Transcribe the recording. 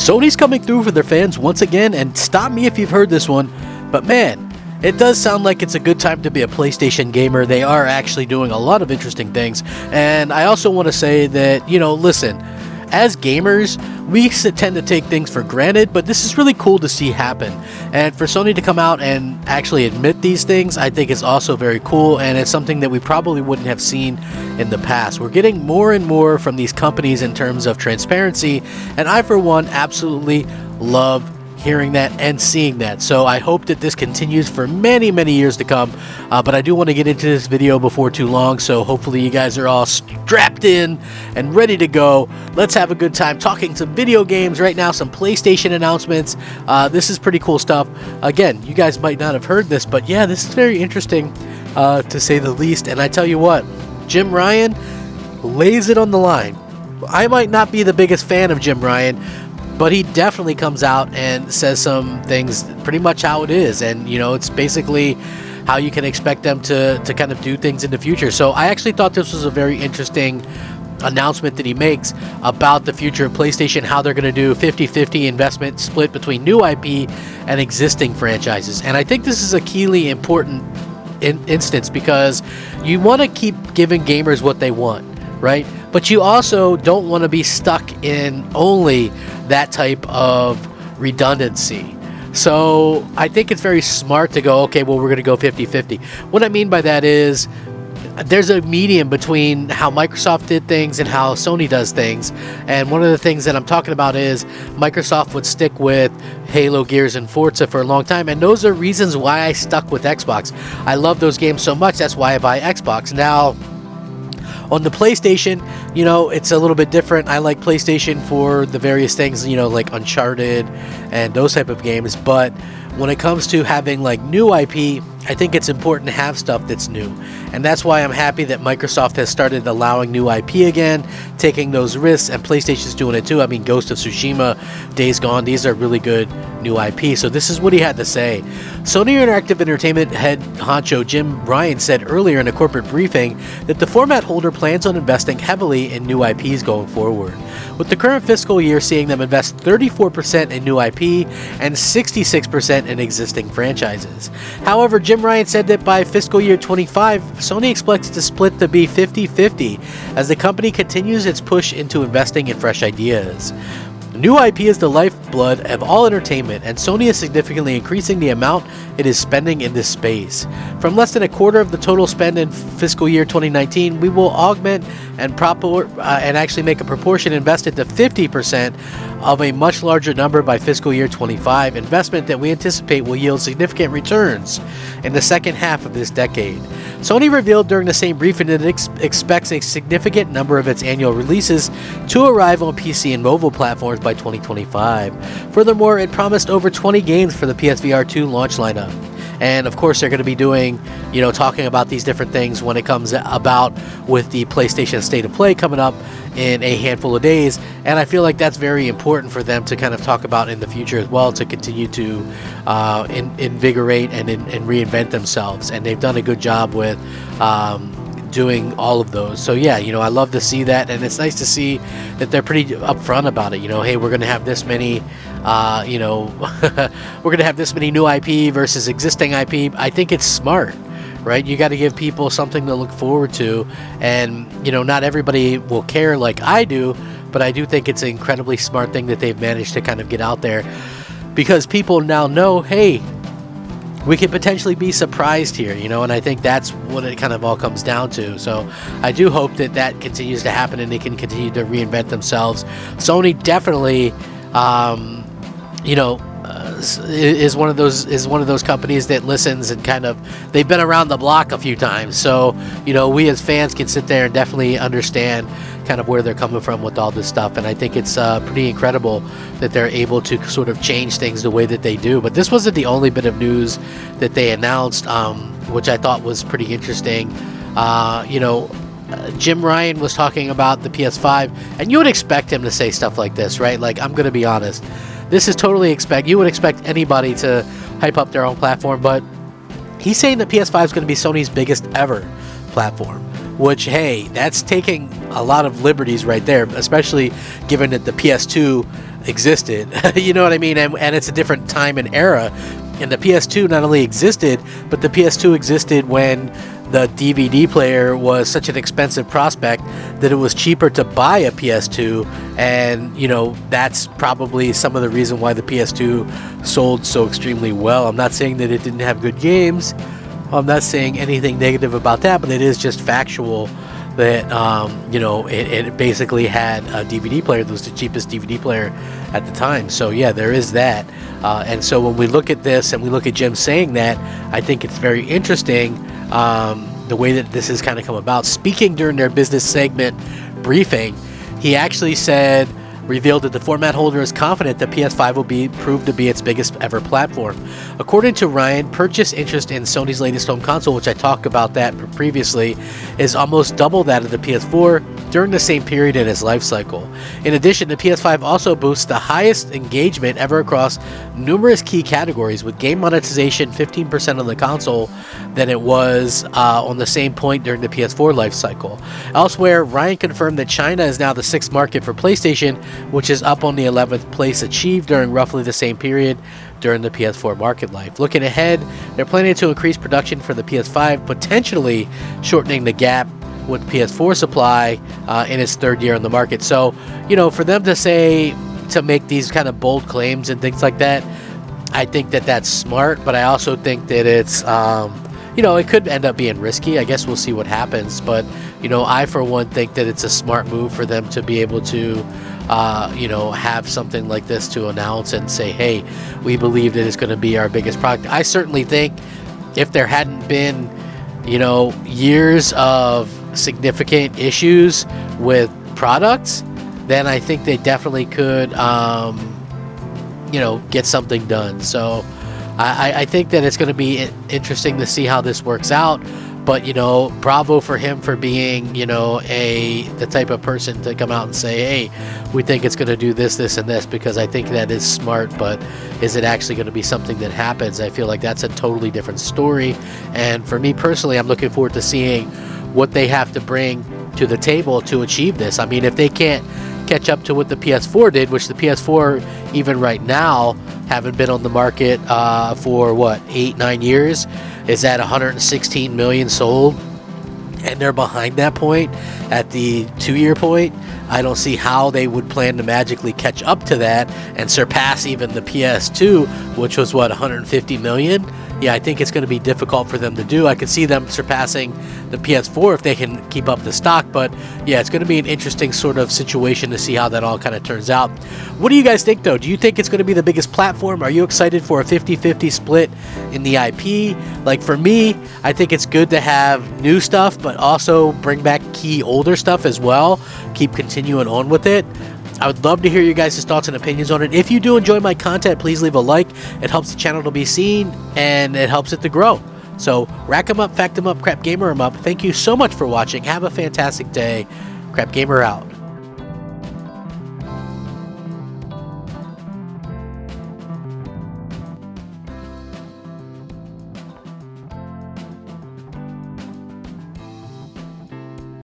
Sony's coming through for their fans once again, and stop me if you've heard this one, but man, it does sound like it's a good time to be a PlayStation gamer. They are actually doing a lot of interesting things, and I also want to say that, listen, as gamers, we tend to take things for granted, but this is really cool to see happen. And for Sony to come out and actually admit these things, I think is also very cool, and it's something that we probably wouldn't have seen in the past. We're getting more and more from these companies in terms of transparency, and I, for one, absolutely love hearing that and seeing that. So I hope that this continues for many, many years to come. But I do want to get into this video before too long, so hopefully you guys are all strapped in and ready to go. Let's have a good time talking some video games right now, some PlayStation announcements. This is pretty cool stuff. Again, you guys might not have heard this, but yeah, this is very interesting to say the least. And I tell you what, Jim Ryan lays it on the line. I might not be the biggest fan of Jim Ryan, but he definitely comes out and says some things pretty much how it is. And, it's basically how you can expect them to kind of do things in the future. So I actually thought this was a very interesting announcement that he makes about the future of PlayStation, how they're going to do 50-50 investment split between new IP and existing franchises. And I think this is a keenly important instance because you want to keep giving gamers what they want, right? But you also don't want to be stuck in only that type of redundancy. So I think it's very smart to go, okay, well, we're going to go 50-50. What I mean by that is there's a medium between how Microsoft did things and how Sony does things. And one of the things that I'm talking about is Microsoft would stick with Halo, Gears, and Forza for a long time. And those are reasons why I stuck with Xbox. I love those games so much. That's why I buy Xbox. Now, on the PlayStation, it's a little bit different. I like PlayStation for the various things, like Uncharted and those type of games. But when it comes to having like new IP, I think it's important to have stuff that's new. And that's why I'm happy that Microsoft has started allowing new IP again, taking those risks, and PlayStation's doing it too. I mean, Ghost of Tsushima, Days Gone, these are really good new IP. So this is what he had to say. Sony Interactive Entertainment head honcho Jim Ryan said earlier in a corporate briefing that the format holder plans on investing heavily in new IPs going forward, with the current fiscal year seeing them invest 34% in new IP and 66% in existing franchises. However, Jim Ryan said that by fiscal year 25, Sony expects the split to be 50-50 as the company continues its push into investing in fresh ideas. New IP is the lifeblood of all entertainment, and Sony is significantly increasing the amount it is spending in this space. From less than a quarter of the total spend in fiscal year 2019, we will augment and actually make a proportion invested to 50% of a much larger number by fiscal year 25, investment that we anticipate will yield significant returns in the second half of this decade. Sony revealed during the same briefing that it expects a significant number of its annual releases to arrive on PC and mobile platforms by 2025. Furthermore, it promised over 20 games for the PSVR 2 launch lineup. And of course, they're going to be doing, talking about these different things when it comes about with the PlayStation State of Play coming up in a handful of days. And I feel like that's very important for them to kind of talk about in the future as well, to continue to invigorate and reinvent themselves. And they've done a good job with doing all of those. So yeah, I love to see that, and it's nice to see that they're pretty upfront about it. Hey, we're going to have this many we're going to have this many new IP versus existing IP. I think it's smart, right? You got to give people something to look forward to, and not everybody will care like I do, but I do think it's an incredibly smart thing that they've managed to kind of get out there, because people now know, hey, we could potentially be surprised here, and I think that's what it kind of all comes down to. So I do hope that that continues to happen and they can continue to reinvent themselves. Sony definitely, is one of those companies that listens and kind of, they've been around the block a few times. So, we as fans can sit there and definitely understand kind of where they're coming from with all this stuff. And I think it's pretty incredible that they're able to sort of change things the way that they do. But this wasn't the only bit of news that they announced, which I thought was pretty interesting. Jim Ryan was talking about the PS5, and you would expect him to say stuff like this, right? Like, I'm going to be honest. This is totally you would expect anybody to hype up their own platform, but he's saying the PS5 is going to be Sony's biggest ever platform, which, hey, that's taking a lot of liberties right there, especially given that the PS2 existed. You know what I mean? And it's a different time and era. And the PS2 not only existed, but the PS2 existed when the DVD player was such an expensive prospect that it was cheaper to buy a PS2. And, you know, that's probably some of the reason why the PS2 sold so extremely well. I'm not saying that it didn't have good games. I'm not saying anything negative about that, but it is just factual that, you know, it basically had a DVD player that was the cheapest DVD player at the time. So, yeah, there is that. And so when we look at this and we look at Jim saying that, I think it's very interesting the way that this has kind of come about. Speaking during their business segment briefing, he actually revealed that the format holder is confident that PS5 will proved to be its biggest ever platform. According to Ryan, purchase interest in Sony's latest home console, which I talked about that previously, is almost double that of the PS4 during the same period in its life cycle. In addition, the PS5 also boasts the highest engagement ever across numerous key categories, with game monetization 15% on the console than it was on the same point during the PS4 life cycle. Elsewhere, Ryan confirmed that China is now the 6th market for PlayStation, which is up on the 11th place achieved during roughly the same period during the PS4 market life. Looking ahead, they're planning to increase production for the PS5, potentially shortening the gap with PS4 supply in its 3rd year on the market. So, you know, for them to make these kind of bold claims and things like that, I think that that's smart, but I also think that it's, you know, it could end up being risky. I guess we'll see what happens, but, you know, I, for one, think that it's a smart move for them to be able to, you know, have something like this to announce and say, hey, we believe that it's going to be our biggest product. I certainly think if there hadn't been, you know, years of significant issues with products, then I think they definitely could, you know, get something done. So I think that it's going to be interesting to see how this works out. But, you know, bravo for him for being, you know, the type of person to come out and say, hey, we think it's going to do this, this, and this, because I think that is smart. But is it actually going to be something that happens? I feel like that's a totally different story. And for me personally, I'm looking forward to seeing what they have to bring to the table to achieve this. I mean, if they can't catch up to what the PS4 did, which the PS4, even right now, haven't been on the market for, what, 8-9 years, is at 116 million sold, and they're behind that point at the 2-year point. I don't see how they would plan to magically catch up to that and surpass even the PS2, which was, what, 150 million? Yeah, I think it's going to be difficult for them to do. I could see them surpassing the PS4 if they can keep up the stock, but yeah, it's going to be an interesting sort of situation to see how that all kind of turns out. What do you guys think, though? Do you think it's going to be the biggest platform? Are you excited for a 50-50 split in the IP? Like, for me, I think it's good to have new stuff, but also bring back key older stuff as well. Keep continuing on with it. I would love to hear you guys' thoughts and opinions on it. If you do enjoy my content, please leave a like. It helps the channel to be seen, and it helps it to grow. So, rack 'em up, fact 'em up, Crap Gamer 'em up. Thank you so much for watching. Have a fantastic day. Crap Gamer out.